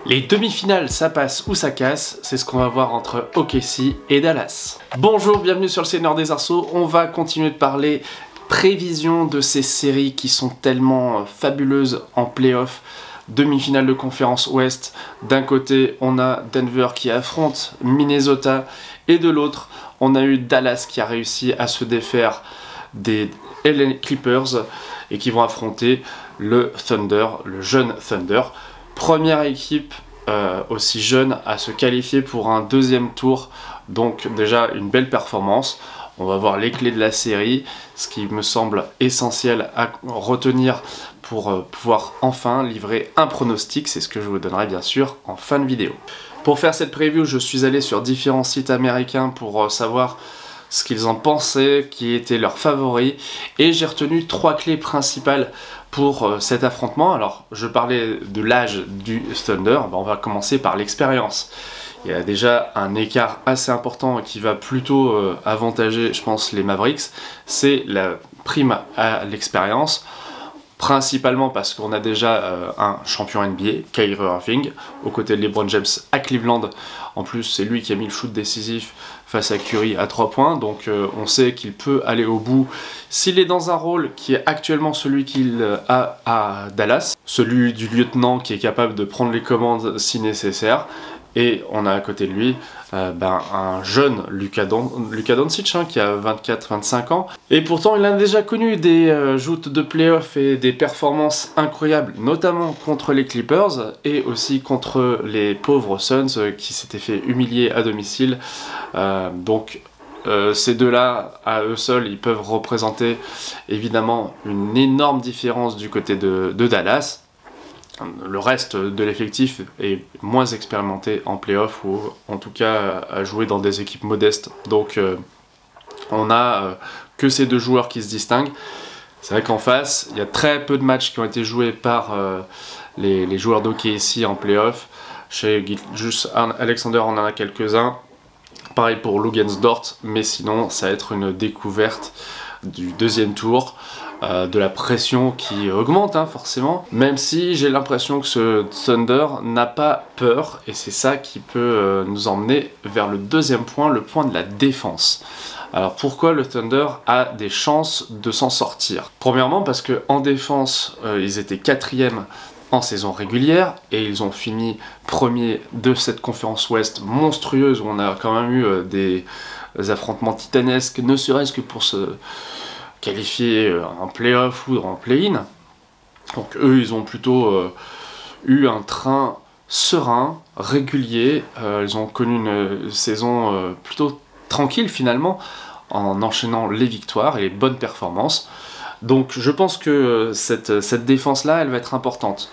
Les demi-finales, ça passe ou ça casse, c'est ce qu'on va voir entre OKC et Dallas. Bonjour, bienvenue sur le Seigneur des Arceaux. On va continuer de parler prévision de ces séries qui sont tellement fabuleuses en play-off. Demi-finale de conférence Ouest. D'un côté, on a Denver qui affronte Minnesota et de l'autre, on a eu Dallas qui a réussi à se défaire des LA Clippers et qui vont affronter le Thunder, le jeune Thunder. Première équipe aussi jeune à se qualifier pour un deuxième tour, donc déjà une belle performance. On va voir les clés de la série, ce qui me semble essentiel à retenir pour pouvoir enfin livrer un pronostic, c'est ce que je vous donnerai bien sûr en fin de vidéo. Pour faire cette preview, je suis allé sur différents sites américains pour savoir ce qu'ils en pensaient, qui étaient leurs favoris, et j'ai retenu trois clés principales pour cet affrontement. Alors, je parlais de l'âge du Thunder, on va commencer par l'expérience. Il y a déjà un écart assez important qui va plutôt avantager, je pense, les Mavericks, c'est la prime à l'expérience, principalement parce qu'on a déjà un champion NBA, Kyrie Irving, aux côtés de LeBron James à Cleveland. En plus, c'est lui qui a mis le shoot décisif face à Curry à 3 points, donc on sait qu'il peut aller au bout s'il est dans un rôle qui est actuellement celui qu'il a à Dallas, celui du lieutenant qui est capable de prendre les commandes si nécessaire. Et on a à côté de lui un jeune Luka Doncic qui a 24-25 ans. Et pourtant il a déjà connu des joutes de playoff et des performances incroyables, notamment contre les Clippers et aussi contre les pauvres Suns qui s'étaient fait humilier à domicile. Ces deux-là, à eux seuls, ils peuvent représenter évidemment une énorme différence du côté de Dallas. Le reste de l'effectif est moins expérimenté en playoff ou en tout cas à jouer dans des équipes modestes. Donc on a que ces deux joueurs qui se distinguent. C'est vrai qu'en face, il y a très peu de matchs qui ont été joués par les joueurs d'OKC en playoff. Chez Gilgeous Alexander, on en a quelques-uns. Pareil pour Luguentz-Dort, mais sinon ça va être une découverte du deuxième tour. De la pression qui augmente forcément, même si j'ai l'impression que ce Thunder n'a pas peur, et c'est ça qui peut nous emmener vers le deuxième point, le point de la défense. Alors pourquoi le Thunder a des chances de s'en sortir? Premièrement parce qu'en défense, ils étaient 4e en saison régulière, et ils ont fini premier de cette conférence Ouest monstrueuse, où on a quand même eu des affrontements titanesques, ne serait-ce que pour se qualifiés en play-off ou en play-in. Donc eux, ils ont plutôt eu un train serein, régulier. Ils ont connu une saison plutôt tranquille finalement, en enchaînant les victoires et les bonnes performances. Donc je pense que cette défense-là, elle va être importante.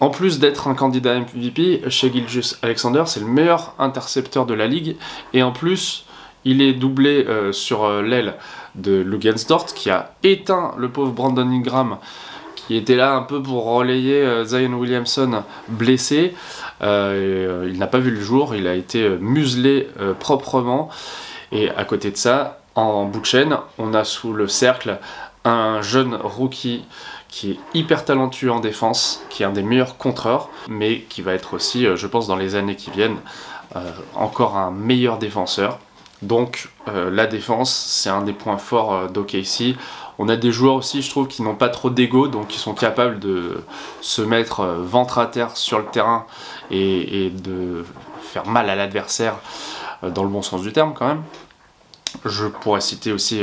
En plus d'être un candidat MVP, chez Gilgeous Alexander, c'est le meilleur intercepteur de la ligue, et en plus, il est doublé sur l'aile de Luguentz-Dort qui a éteint le pauvre Brandon Ingram qui était là un peu pour relayer Zion Williamson blessé. Il n'a pas vu le jour, il a été muselé proprement. Et à côté de ça, en bout de chaîne, on a sous le cercle un jeune rookie qui est hyper talentueux en défense, qui est un des meilleurs contreurs, mais qui va être aussi, je pense, dans les années qui viennent, encore un meilleur défenseur. Donc la défense, c'est un des points forts d'OKC. On a des joueurs aussi, je trouve, qui n'ont pas trop d'ego, donc qui sont capables de se mettre ventre à terre sur le terrain et de faire mal à l'adversaire dans le bon sens du terme quand même. Je pourrais citer aussi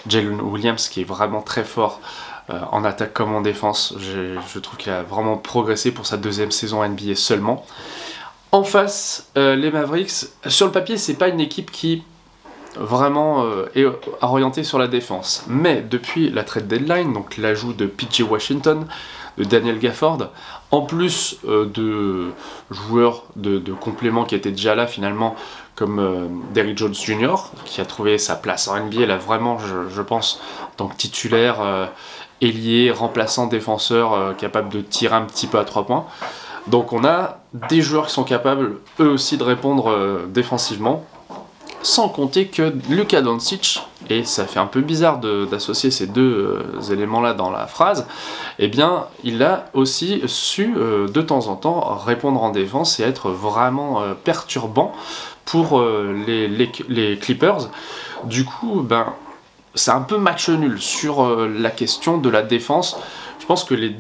Jalen Williams qui est vraiment très fort en attaque comme en défense. Je trouve qu'il a vraiment progressé pour sa deuxième saison NBA seulement. En face, les Mavericks, sur le papier, c'est pas une équipe qui vraiment est orienté sur la défense. Mais depuis la trade deadline, donc l'ajout de PJ Washington, de Daniel Gafford, en plus de joueurs de complément qui étaient déjà là finalement, comme Derrick Jones Jr., qui a trouvé sa place en NBA, là vraiment, je pense, en tant que titulaire, ailier, remplaçant, défenseur, capable de tirer un petit peu à 3 points. Donc on a des joueurs qui sont capables, eux aussi, de répondre défensivement. sans compter que Luka Doncic, et ça fait un peu bizarre d'associer ces deux éléments-là dans la phrase, eh bien, il a aussi su de temps en temps répondre en défense et être vraiment perturbant pour les Clippers. Du coup, ben, c'est un peu match nul sur la question de la défense. Je pense que les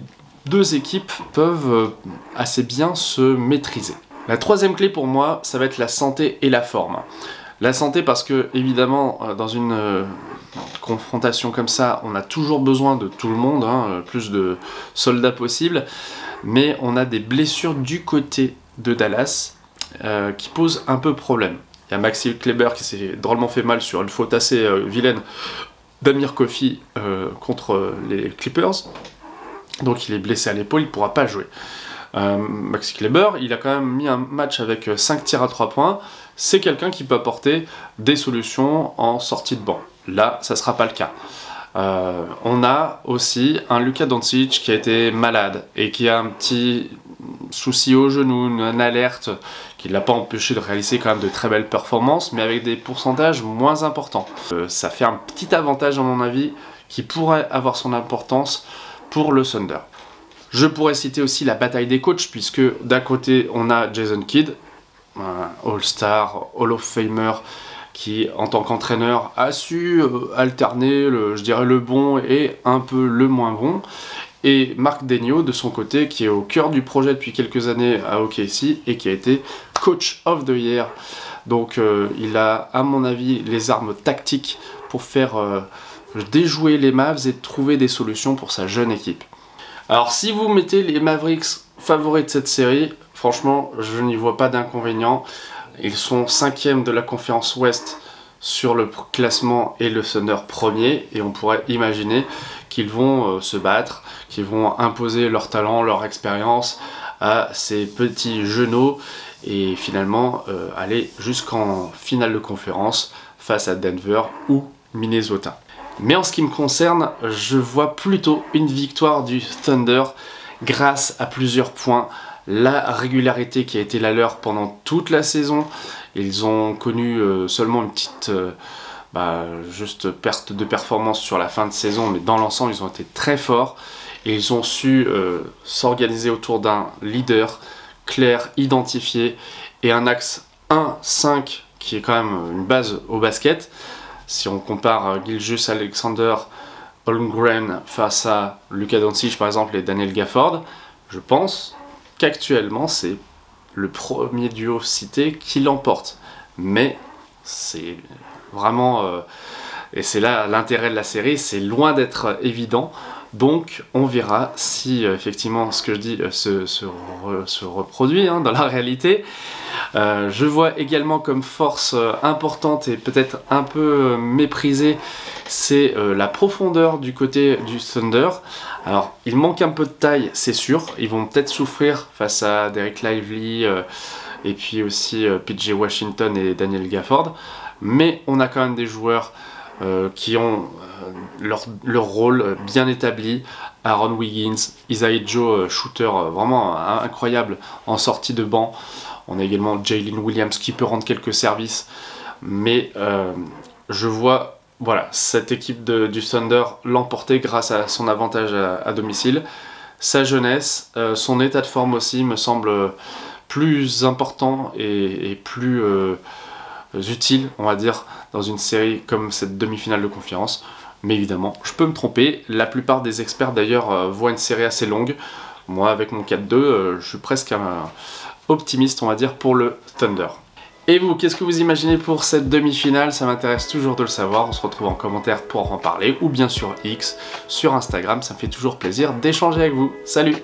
deux équipes peuvent assez bien se maîtriser. La troisième clé pour moi, ça va être la santé et la forme. La santé parce que, évidemment, dans une confrontation comme ça, on a toujours besoin de tout le monde, hein, plus de soldats possible, mais on a des blessures du côté de Dallas qui posent un peu problème. Il y a Maxi Kleber qui s'est drôlement fait mal sur une faute assez vilaine d'Amir Coffey contre les Clippers. Donc il est blessé à l'épaule, il ne pourra pas jouer. Maxi Kleber, il a quand même mis un match avec 5 tirs à 3 points. C'est quelqu'un qui peut apporter des solutions en sortie de banc. Là, ça ne sera pas le cas. On a aussi un Luka Doncic qui a été malade et qui a un petit souci au genou, une alerte qui ne l'a pas empêché de réaliser quand même de très belles performances, mais avec des pourcentages moins importants. Ça fait un petit avantage à mon avis qui pourrait avoir son importance pour le Thunder. Je pourrais citer aussi la bataille des coachs, puisque d'un côté on a Jason Kidd, un All-Star, Hall of Famer, qui en tant qu'entraîneur a su alterner, je dirais, le bon et un peu le moins bon, et Mark Daigneault de son côté qui est au cœur du projet depuis quelques années à OKC et qui a été Coach of the Year. Donc il a à mon avis les armes tactiques pour faire déjouer les Mavs et trouver des solutions pour sa jeune équipe. Alors si vous mettez les Mavericks favoris de cette série, franchement je n'y vois pas d'inconvénient. Ils sont 5e de la conférence Ouest sur le classement et le Thunder premier, et on pourrait imaginer qu'ils vont se battre, qu'ils vont imposer leur talent, leur expérience à ces petits genoux et finalement aller jusqu'en finale de conférence face à Denver ou Minnesota. Mais en ce qui me concerne, je vois plutôt une victoire du Thunder grâce à plusieurs points. La régularité qui a été la leur pendant toute la saison. Ils ont connu seulement une petite juste perte de performance sur la fin de saison, mais dans l'ensemble ils ont été très forts et ils ont su s'organiser autour d'un leader clair, identifié, et un axe 1-5 qui est quand même une base au basket. Si on compare Gilgeous-Alexander, Holmgren face à Luka Doncic par exemple et Daniel Gafford, je pense qu'actuellement c'est le premier duo cité qui l'emporte. Mais c'est vraiment, et c'est là l'intérêt de la série, c'est loin d'être évident. Donc on verra si effectivement ce que je dis se reproduit dans la réalité. Je vois également comme force importante et peut-être un peu méprisée, c'est la profondeur du côté du Thunder. Alors il manque un peu de taille, c'est sûr, ils vont peut-être souffrir face à Derek Lively et puis aussi PJ Washington et Daniel Gafford, mais on a quand même des joueurs qui ont leur rôle bien établi. Aaron Wiggins, Isaiah Joe, shooter vraiment incroyable en sortie de banc. On a également Jalen Williams qui peut rendre quelques services, mais je vois cette équipe du Thunder l'emporter grâce à son avantage à domicile, sa jeunesse, son état de forme aussi me semble plus important et plus utile, on va dire, dans une série comme cette demi-finale de conférence. Mais évidemment, je peux me tromper. La plupart des experts d'ailleurs voient une série assez longue. Moi, avec mon 4-2, je suis presque optimiste, on va dire, pour le Thunder. Et vous, qu'est-ce que vous imaginez pour cette demi-finale? Ça m'intéresse toujours de le savoir. On se retrouve en commentaire pour en parler, ou bien sur X, sur Instagram. Ça me fait toujours plaisir d'échanger avec vous. Salut!